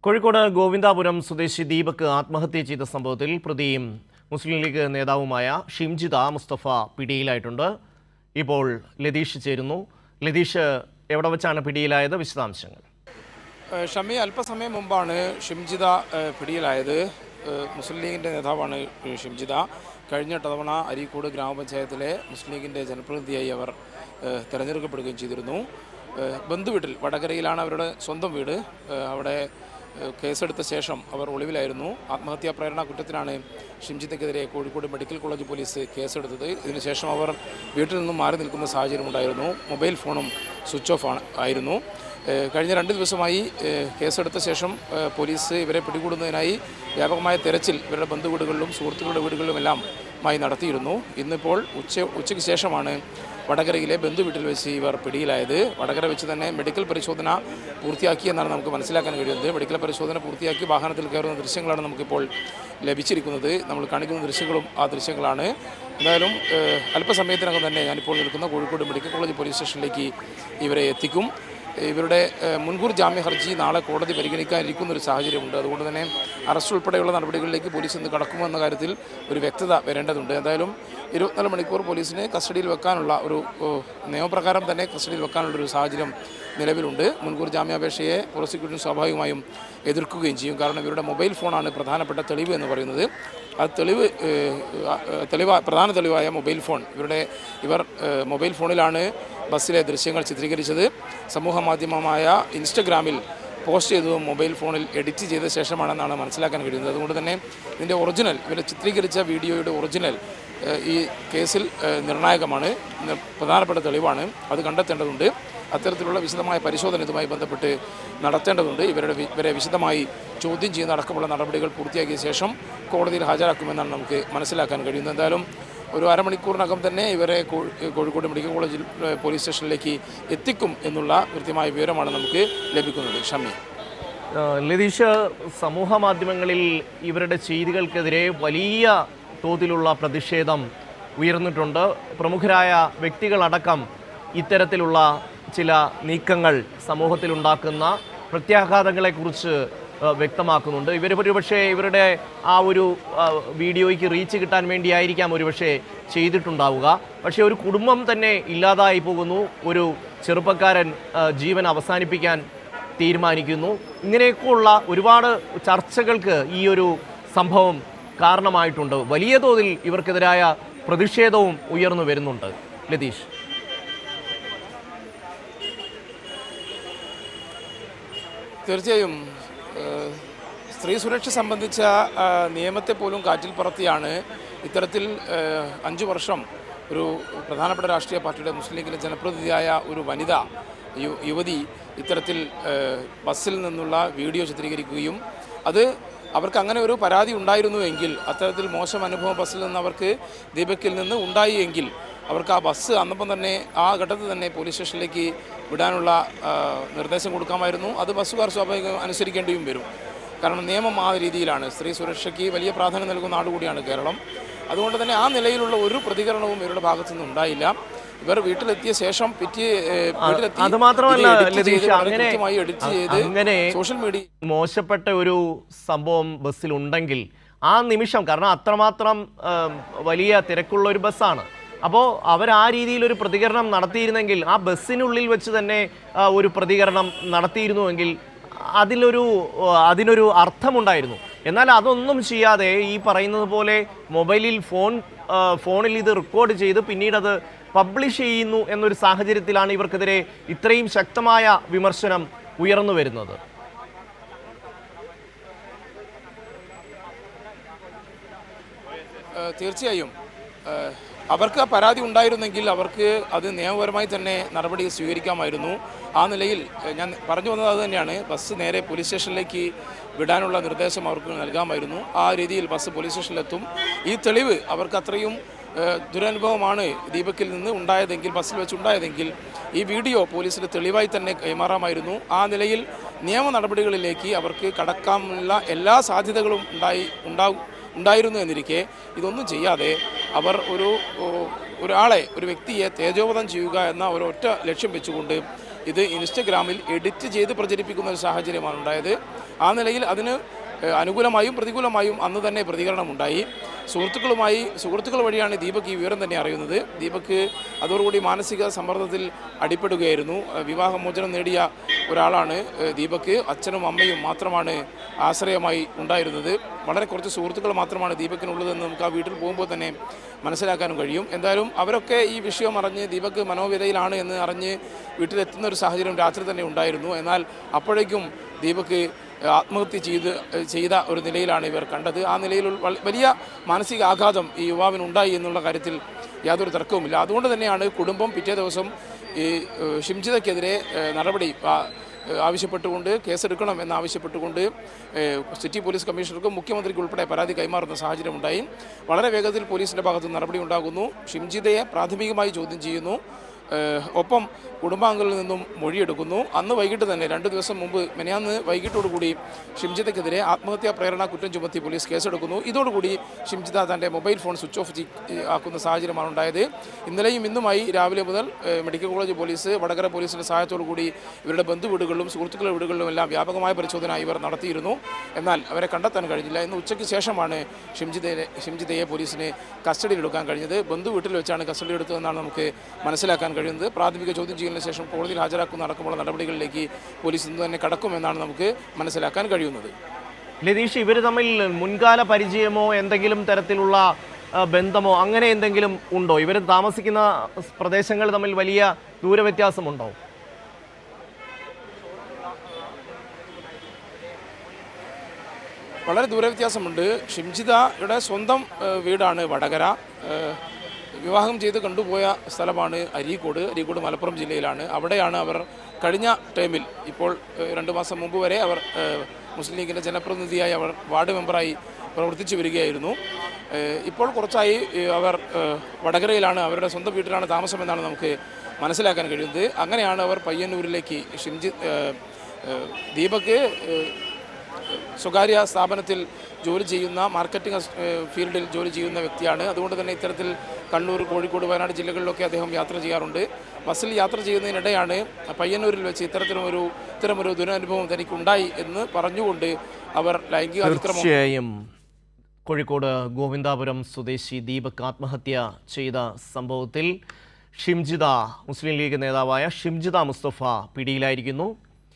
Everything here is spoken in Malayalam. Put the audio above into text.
കോഴിക്കോട് ഗോവിന്ദാപുരം സ്വദേശി ദീപക് ആത്മഹത്യ ചെയ്ത സംഭവത്തിൽ പ്രതിയും മുസ്ലിം ലീഗ് നേതാവുമായ ഷിംജിത മുസ്തഫ പിടിയിലായിട്ടുണ്ട്. ഇപ്പോൾ ലതീഷ് ചേരുന്നു. ലതീഷ്, എവിടെ വെച്ചാണ് പിടിയിലായത്? വിശദാംശങ്ങൾ. ഷമി, അല്പസമയം മുമ്പാണ് ഷിംജിത പിടിയിലായത്. മുസ്ലിം ലീഗിൻ്റെ നേതാവാണ് ഷിംജിത. കഴിഞ്ഞ തവണ അരീക്കോട് ഗ്രാമപഞ്ചായത്തിലെ മുസ്ലിം ലീഗിൻ്റെ ജനപ്രതിനിധിയായി അവർ തിരഞ്ഞെടുക്കപ്പെടുകയും ചെയ്തിരുന്നു. ബന്ധുവീട്ടിൽ വടകരയിലാണ് അവരുടെ സ്വന്തം വീട്. അവിടെ കേസെടുത്ത ശേഷം അവർ ഒളിവിലായിരുന്നു. ആത്മഹത്യാ പ്രേരണ കുറ്റത്തിനാണ് ഷിംജിതയ്ക്കെതിരെ കോഴിക്കോട് മെഡിക്കൽ കോളേജ് പോലീസ് കേസെടുത്തത്. ഇതിനുശേഷം അവർ വീട്ടിൽ നിന്നും മാറി നിൽക്കുന്ന സാഹചര്യം ഉണ്ടായിരുന്നു. മൊബൈൽ ഫോണും സ്വിച്ച് ഓഫ് ആയിരുന്നു. കഴിഞ്ഞ 2 ദിവസമായി കേസെടുത്ത ശേഷം പോലീസ് ഇവരെ പിടികൂടുന്നതിനായി വ്യാപകമായ തെരച്ചിൽ ഇവരുടെ ബന്ധുവീടുകളിലും സുഹൃത്തുക്കളുടെ വീടുകളിലുമെല്ലാം നടത്തിയിരുന്നു. ഇന്നിപ്പോൾ ഉച്ചയ്ക്ക് ശേഷമാണ് വടകരയിലെ ബന്ധുവീട്ടിൽ വെച്ച് ഇവർ പിടിയിലായത്. വടകര വെച്ച് തന്നെ മെഡിക്കൽ പരിശോധന പൂർത്തിയാക്കിയെന്നാണ് നമുക്ക് മനസ്സിലാക്കാൻ കഴിയുന്നത്. മെഡിക്കൽ പരിശോധന പൂർത്തിയാക്കി വാഹനത്തിൽ കയറുന്ന ദൃശ്യങ്ങളാണ് നമുക്കിപ്പോൾ ലഭിച്ചിരിക്കുന്നത്. നമ്മൾ കാണിക്കുന്ന ദൃശ്യങ്ങളും ആ ദൃശ്യങ്ങളാണ്. എന്തായാലും അല്പസമയത്തിനകം തന്നെ ഞാനിപ്പോൾ നിൽക്കുന്ന കോഴിക്കോട് മെഡിക്കൽ കോളേജ് പോലീസ് സ്റ്റേഷനിലേക്ക് ഇവരെ എത്തിക്കും. ഇവരുടെ മുൻകൂർ ജാമ്യ ഹർജി നാളെ കോടതി പരിഗണിക്കാനിരിക്കുന്നൊരു സാഹചര്യമുണ്ട്. അതുകൊണ്ട് തന്നെ അറസ്റ്റ് ഉൾപ്പെടെയുള്ള നടപടികളിലേക്ക് പോലീസ് ഇന്ന് കടക്കുമോ എന്ന കാര്യത്തിൽ ഒരു വ്യക്തത വരേണ്ടതുണ്ട്. എന്തായാലും 24 മണിക്കൂർ പോലീസിനെ കസ്റ്റഡിയിൽ വെക്കാനുള്ള ഒരു നിയമപ്രകാരം തന്നെ കസ്റ്റഡിയിൽ വെക്കാനുള്ളൊരു സാഹചര്യം നിലവിലുണ്ട്. മുൻകൂർ ജാമ്യാപേക്ഷയെ പ്രോസിക്യൂഷൻ സ്വാഭാവികമായും എതിർക്കുകയും ചെയ്യും. കാരണം ഇവരുടെ മൊബൈൽ ഫോണാണ് പ്രധാനപ്പെട്ട തെളിവ് എന്ന് പറയുന്നത്. ആ പ്രധാന തെളിവായ മൊബൈൽ ഫോൺ ഇവർ മൊബൈൽ ഫോണിലാണ് ബസ്സിലെ ദൃശ്യങ്ങൾ ചിത്രീകരിച്ചത്. സമൂഹ മാധ്യമമായ ഇൻസ്റ്റഗ്രാമിൽ പോസ്റ്റ് ചെയ്തതും മൊബൈൽ ഫോണിൽ എഡിറ്റ് ചെയ്ത ശേഷമാണെന്നാണ് മനസ്സിലാക്കാൻ കഴിയുന്നത്. അതുകൊണ്ട് തന്നെ ഇതിൻ്റെ ഒറിജിനൽ, ഇവരെ ചിത്രീകരിച്ച വീഡിയോയുടെ ഒറിജിനൽ ഈ കേസിൽ നിർണായകമാണ്, പ്രധാനപ്പെട്ട തെളിവാണ്. അത് കണ്ടെത്തേണ്ടതുണ്ട്. അത്തരത്തിലുള്ള വിശദമായ പരിശോധന ഇതുമായി ബന്ധപ്പെട്ട് നടത്തേണ്ടതുണ്ട്. ഇവരെ വിശദമായി ചോദ്യം ചെയ്യുന്ന അടക്കമുള്ള നടപടികൾ പൂർത്തിയാക്കിയ ശേഷം കോടതിയിൽ ഹാജരാക്കുമെന്നാണ് നമുക്ക് മനസ്സിലാക്കാൻ കഴിയുന്നത്. എന്തായാലും ഒരു അരമണിക്കൂറിനകം തന്നെ ഇവരെ കോഴിക്കോട് മെഡിക്കൽ കോളേജ് പോലീസ് സ്റ്റേഷനിലേക്ക് എത്തിക്കും എന്നുള്ള കൃത്യമായ വിവരമാണ് നമുക്ക് ലഭിക്കുന്നത്. ഷമി, ലതീഷ്, സമൂഹ മാധ്യമങ്ങളിൽ ഇവരുടെ ചെയ്തികൾക്കെതിരെ വലിയ തോതിലുള്ള പ്രതിഷേധം ഉയർന്നിട്ടുണ്ട്. പ്രമുഖരായ വ്യക്തികളടക്കം ഇത്തരത്തിലുള്ള ചില നീക്കങ്ങൾ സമൂഹത്തിലുണ്ടാക്കുന്ന പ്രത്യാഘാതങ്ങളെക്കുറിച്ച് വ്യക്തമാക്കുന്നുണ്ട്. ഇവർ ഒരുപക്ഷെ ഇവരുടെ ആ ഒരു വീഡിയോയ്ക്ക് റീച്ച് കിട്ടാൻ വേണ്ടിയായിരിക്കാം ഒരുപക്ഷെ ചെയ്തിട്ടുണ്ടാവുക. പക്ഷേ ഒരു കുടുംബം തന്നെ ഇല്ലാതായി പോകുന്നു. ഒരു ചെറുപ്പക്കാരൻ ജീവൻ അവസാനിപ്പിക്കാൻ തീരുമാനിക്കുന്നു. ഇങ്ങനെയൊക്കെയുള്ള ഒരുപാട് ചർച്ചകൾക്ക് ഈ ഒരു സംഭവം കാരണമായിട്ടുണ്ട്. വലിയ തോതിൽ ഇവർക്കെതിരായ പ്രതിഷേധവും ഉയർന്നു വരുന്നുണ്ട്. ലതീഷ്, തീർച്ചയായും സ്ത്രീ സുരക്ഷ സംബന്ധിച്ച നിയമത്തെ പോലും കാറ്റിൽ പറത്തിയാണ് ഇത്തരത്തിൽ 5 വർഷം ഒരു പ്രധാനപ്പെട്ട രാഷ്ട്രീയ പാർട്ടിയുടെ മുസ്ലിം ലീഗിലെ ജനപ്രതിനിധിയായ ഒരു യുവതി ഇത്തരത്തിൽ ബസ്സിൽ നിന്നുള്ള വീഡിയോ ചിത്രീകരിക്കുകയും അത് അവർക്ക് അങ്ങനെ ഒരു പരാതി ഉണ്ടായിരുന്നുവെങ്കിൽ, അത്തരത്തിൽ മോശം അനുഭവം ബസ്സിൽ നിന്ന് അവർക്ക് ദീപക്കിൽ നിന്ന് ഉണ്ടായി എങ്കിൽ അവർക്ക് ആ ബസ് അന്നപ്പം തന്നെ ആ ഘട്ടത്തിൽ തന്നെ പോലീസ് സ്റ്റേഷനിലേക്ക് വിടാനുള്ള നിർദ്ദേശം കൊടുക്കാമായിരുന്നു. അത് ബസ്സുകാർ സ്വാഭാവികം അനുസരിക്കേണ്ടിയും വരും. കാരണം നിയമം ആ രീതിയിലാണ്. സ്ത്രീ സുരക്ഷയ്ക്ക് വലിയ പ്രാധാന്യം നൽകുന്ന നാടുകൂടിയാണ് കേരളം. അതുകൊണ്ട് തന്നെ ആ നിലയിലുള്ള ഒരു പ്രതികരണവും ഇവരുടെ ഭാഗത്തു നിന്ന് ഉണ്ടായില്ല. ഇവർ വീട്ടിലെത്തിയ ശേഷം അത് മാത്രമല്ല ലതീഷ്, അങ്ങനെ സോഷ്യൽ മീഡിയ മോശപ്പെട്ട ഒരു സംഭവം ബസ്സിലുണ്ടെങ്കിൽ ആ നിമിഷം, കാരണം അത്രമാത്രം വലിയ തിരക്കുള്ള ഒരു ബസ്സാണ്, അപ്പോൾ അവർ ആ രീതിയിലൊരു പ്രതികരണം നടത്തിയിരുന്നെങ്കിൽ, ആ ബസ്സിനുള്ളിൽ വെച്ച് തന്നെ ഒരു പ്രതികരണം നടത്തിയിരുന്നുവെങ്കിൽ അതിനൊരു അർത്ഥമുണ്ടായിരുന്നു. എന്നാൽ അതൊന്നും ചെയ്യാതെ ഈ പറയുന്നത് പോലെ ഫോണിൽ ഇത് റെക്കോർഡ് ചെയ്ത് പിന്നീട് അത് പബ്ലിഷ് ചെയ്യുന്നു എന്നൊരു സാഹചര്യത്തിലാണ് ഇവർക്കെതിരെ ഇത്രയും ശക്തമായ വിമർശനം ഉയർന്നു വരുന്നത്. തീർച്ചയായും അവർക്ക് പരാതി ഉണ്ടായിരുന്നെങ്കിൽ അവർക്ക് അത് നിയമപരമായി തന്നെ നടപടി സ്വീകരിക്കാമായിരുന്നു. ആ നിലയിൽ ഞാൻ പറഞ്ഞു വന്നത് അത് തന്നെയാണ്. ബസ് നേരെ പോലീസ് സ്റ്റേഷനിലേക്ക് വിടാനുള്ള നിർദ്ദേശം അവർക്ക് നൽകാമായിരുന്നു. ആ രീതിയിൽ ബസ് പോലീസ് സ്റ്റേഷനിലെത്തും. ഈ തെളിവ് അവർക്ക് അത്രയും ദുരനുഭവമാണ് ദീപക്കിൽ നിന്ന് ഉണ്ടായതെങ്കിൽ, ബസ്സിൽ വെച്ചുണ്ടായതെങ്കിൽ ഈ വീഡിയോ പോലീസിന് തെളിവായി തന്നെ കൈമാറാമായിരുന്നു. ആ നിലയിൽ നിയമ നടപടികളിലേക്ക് അവർക്ക് കടക്കാനുള്ള എല്ലാ സാധ്യതകളും ഉണ്ടായിരുന്നു എന്നിരിക്കെ ഇതൊന്നും ചെയ്യാതെ അവർ ഒരു വ്യക്തിയെ തേജോവധം ചെയ്യുക എന്ന ഒരൊറ്റ ലക്ഷ്യം വെച്ചുകൊണ്ട് ഇത് ഇൻസ്റ്റഗ്രാമിൽ എഡിറ്റ് ചെയ്ത് പ്രചരിപ്പിക്കുന്ന ഒരു സാഹചര്യമാണ് ഉണ്ടായത്. ആ നിലയിൽ അതിന് അനുകൂലമായും പ്രതികൂലമായും അന്ന് തന്നെ പ്രതികരണമുണ്ടായി. സുഹൃത്തുക്കൾ വഴിയാണ് ദീപക് ഈ വിവരം തന്നെ അറിയുന്നത്. ദീപക് അതോടുകൂടി മാനസിക സമ്മർദ്ദത്തിൽ അടിപ്പെടുകയായിരുന്നു. വിവാഹമോചനം നേടിയ ഒരാളാണ് ദീപക്. അച്ഛനും അമ്മയും മാത്രമാണ് ആശ്രയമായി ഉണ്ടായിരുന്നത്. വളരെ കുറച്ച് സുഹൃത്തുക്കൾ മാത്രമാണ് ദീപക്കിനുള്ളതെന്ന് നമുക്ക് ആ വീട്ടിൽ പോകുമ്പോൾ തന്നെ മനസ്സിലാക്കാനും കഴിയും. എന്തായാലും അവരൊക്കെ ഈ വിഷയം അറിഞ്ഞ് ദീപക് മനോവ്യതയിലാണ് എന്ന് അറിഞ്ഞ് വീട്ടിലെത്തുന്ന ഒരു സാഹചര്യം രാത്രി തന്നെ ഉണ്ടായിരുന്നു. എന്നാൽ അപ്പോഴേക്കും ദീപക് ആത്മഹത്യ ചെയ്ത ഒരു നിലയിലാണ് ഇവർ കണ്ടത്. ആ നിലയിൽ വലിയ മാനസിക ആഘാതം ഈ യുവാവിനുണ്ടായി എന്നുള്ള കാര്യത്തിൽ യാതൊരു തർക്കവുമില്ല. അതുകൊണ്ട് തന്നെയാണ് കുടുംബം പിറ്റേ ദിവസം ഈ ഷിംജിതയ്ക്കെതിരെ നടപടി ആവശ്യപ്പെട്ടുകൊണ്ട് കേസെടുക്കണം എന്നാവശ്യപ്പെട്ടുകൊണ്ട് സിറ്റി പോലീസ് കമ്മീഷണർക്കും മുഖ്യമന്ത്രിക്ക് ഉൾപ്പെടെ പരാതി കൈമാറുന്ന സാഹചര്യമുണ്ടായി. വളരെ വേഗത്തിൽ പോലീസിൻ്റെ ഭാഗത്ത് നടപടി ഉണ്ടാകുന്നു. ഷിംജിതയെ പ്രാഥമികമായി ചോദ്യം ചെയ്യുന്നു. ഒപ്പം കുടുംബാംഗങ്ങളിൽ നിന്നും മൊഴിയെടുക്കുന്നു. അന്ന് വൈകിട്ട് തന്നെ 2 ദിവസം മുമ്പ് മെനയാന്ന് വൈകിട്ടോടുകൂടി ഷിംജിതയ്ക്കെതിരെ ആത്മഹത്യാ പ്രേരണ കുറ്റം ചുമത്തി പോലീസ് കേസെടുക്കുന്നു. ഇതോടുകൂടി ഷിംജിത തൻ്റെ മൊബൈൽ ഫോൺ സ്വിച്ച് ഓഫ് ആക്കുന്ന സാഹചര്യമാണ് ഉണ്ടായത്. ഇന്നലെയും ഇന്നുമായി രാവിലെ മുതൽ മെഡിക്കൽ കോളേജ് പോലീസ്, വടകര പോലീസിൻ്റെ സഹായത്തോടു കൂടി ഇവരുടെ ബന്ധുവീടുകളിലും സുഹൃത്തുക്കളുടെ വീടുകളിലും എല്ലാം വ്യാപകമായ പരിശോധന ഇവർ നടത്തിയിരുന്നു. എന്നാൽ അവരെ കണ്ടെത്താൻ കഴിഞ്ഞില്ല. ഇന്ന് ഉച്ചയ്ക്ക് ശേഷമാണ് ഷിംജിതയെ പോലീസിന് കസ്റ്റഡിയിലെടുക്കാൻ കഴിഞ്ഞത്. ബന്ധുവീട്ടിൽ വെച്ചാണ് കസ്റ്റഡി എടുത്തതെന്നാണ് നമുക്ക് മനസ്സിലാക്കാൻ കഴിയുന്നത്. പ്രാഥമിക ചോദ്യം ചെയ്യലിന് ശേഷം കോടതിയിൽ ഹാജരാക്കുന്ന അടക്കമുള്ള നടപടികളിലേക്ക് പോലീസ് ഇന്ന് തന്നെ കടക്കുമെന്നാണ് നമുക്ക് മനസ്സിലാക്കാൻ കഴിയുന്നത്. ലതീഷ്, ഇവർ തമ്മിൽ മുൻകാല പരിചയമോ എന്തെങ്കിലും തരത്തിലുള്ള ബന്ധമോ അങ്ങനെ എന്തെങ്കിലും ഉണ്ടോ? ഇവർ താമസിക്കുന്ന പ്രദേശങ്ങൾ തമ്മിൽ വലിയ ദൂരവ്യത്യാസമുണ്ടോ? വളരെ ദൂരവ്യത്യാസമുണ്ട്. ഷിംജിതയുടെ സ്വന്തം വീടാണ് വടകര. വിവാഹം ചെയ്ത് കണ്ടുപോയ സ്ഥലമാണ് അരീക്കോട് മലപ്പുറം ജില്ലയിലാണ്. അവിടെയാണ് അവർ കഴിഞ്ഞ ടൈമിൽ, ഇപ്പോൾ 2 മാസം മുമ്പ് വരെ അവർ മുസ്ലിം ലീഗിൻ്റെ ജനപ്രതിനിധിയായി അവർ വാർഡ് മെമ്പറായി പ്രവർത്തിച്ചു വരികയായിരുന്നു. ഇപ്പോൾ കുറച്ചായി അവർ വടകരയിലാണ്, അവരുടെ സ്വന്തം വീട്ടിലാണ് താമസമെന്നാണ് നമുക്ക് മനസ്സിലാക്കാൻ കഴിയുന്നത്. അങ്ങനെയാണ് അവർ പയ്യന്നൂരിലേക്ക് ദീപക് സ്വകാര്യ സ്ഥാപനത്തിൽ ജോലി ചെയ്യുന്ന, മാർക്കറ്റിംഗ് ഫീൽഡിൽ ജോലി ചെയ്യുന്ന വ്യക്തിയാണ്. അതുകൊണ്ട് തന്നെ ഇത്തരത്തിൽ കണ്ണൂർ, കോഴിക്കോട്, വയനാട് ജില്ലകളിലൊക്കെ അദ്ദേഹം യാത്ര ചെയ്യാറുണ്ട്. ബസ്സിൽ യാത്ര ചെയ്യുന്നതിനിടെയാണ് പയ്യന്നൂരിൽ വെച്ച് ഇത്തരമൊരു ദുരനുഭവം തനിക്കുണ്ടായി എന്ന് പറഞ്ഞുകൊണ്ട് അവർ ലൈംഗിക അതിക്രമം. തീർച്ചയായും കോഴിക്കോട് ഗോവിന്ദാപുരം സ്വദേശി ദീപക് ആത്മഹത്യ ചെയ്ത സംഭവത്തിൽ മുസ്ലിം ലീഗ് നേതാവായ ഷിംജിത മുസ്തഫ പിടിയിലായിരിക്കുന്നു.